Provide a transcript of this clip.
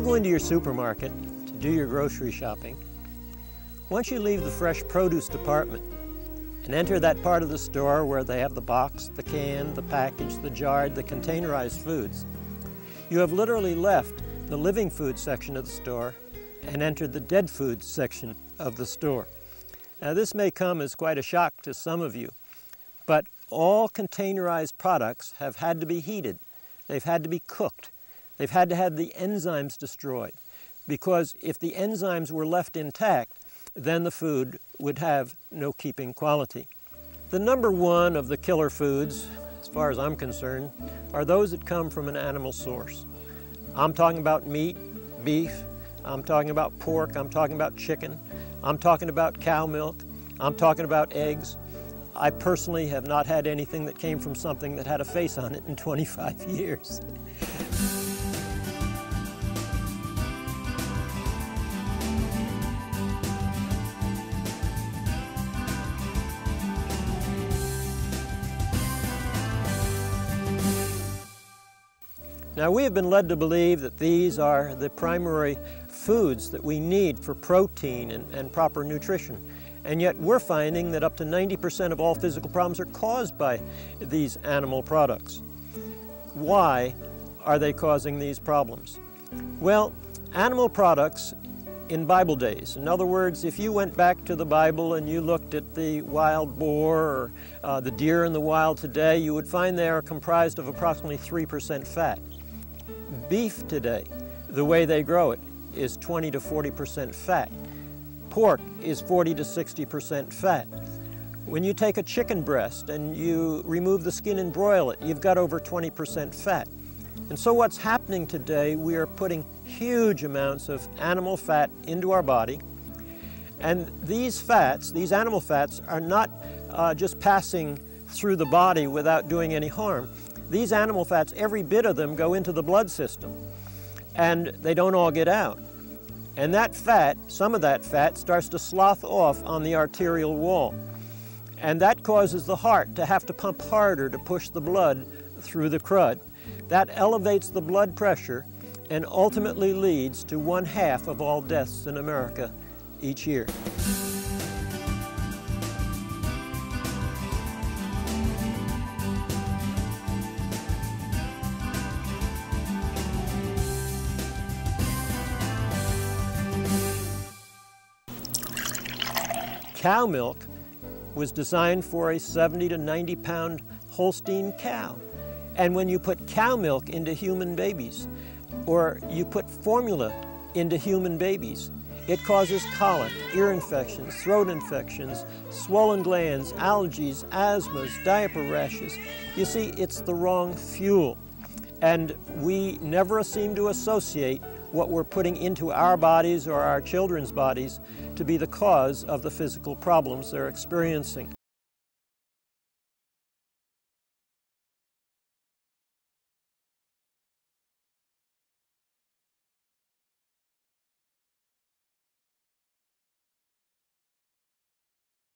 go into your supermarket to do your grocery shopping, once you leave the fresh produce department and enter that part of the store where they have the box, the can, the package, the jarred, the containerized foods, you have literally left the living food section of the store and entered the dead foods section of the store. Now this may come as quite a shock to some of you, but all containerized products have had to be heated. They've had to be cooked. They've had to have the enzymes destroyed, because if the enzymes were left intact, then the food would have no keeping quality. The number one of the killer foods, as far as I'm concerned, are those that come from an animal source. I'm talking about meat, beef, I'm talking about pork, I'm talking about chicken, I'm talking about cow milk, I'm talking about eggs. I personally have not had anything that came from something that had a face on it in 25 years. Now, we have been led to believe that these are the primary foods that we need for protein and proper nutrition. And yet we're finding that up to 90% of all physical problems are caused by these animal products. Why are they causing these problems? Well, animal products in Bible days, in other words, if you went back to the Bible and you looked at the wild boar or the deer in the wild today, you would find they are comprised of approximately 3% fat. Beef today, the way they grow it, is 20 to 40% fat. Pork is 40 to 60% fat. When you take a chicken breast and you remove the skin and broil it, you've got over 20% fat. And so what's happening today, we are putting huge amounts of animal fat into our body. And these fats, these animal fats, are not just passing through the body without doing any harm. These animal fats, every bit of them go into the blood system, and they don't all get out. And that fat, some of that fat, starts to slough off on the arterial wall. And that causes the heart to have to pump harder to push the blood through the crud. That elevates the blood pressure and ultimately leads to 1/2 of all deaths in America each year. Cow milk was designed for a 70 to 90 pound Holstein cow. And when you put cow milk into human babies, or you put formula into human babies, it causes colic, ear infections, throat infections, swollen glands, allergies, asthmas, diaper rashes. You see, it's the wrong fuel. And we never seem to associate what we're putting into our bodies or our children's bodies to be the cause of the physical problems they're experiencing.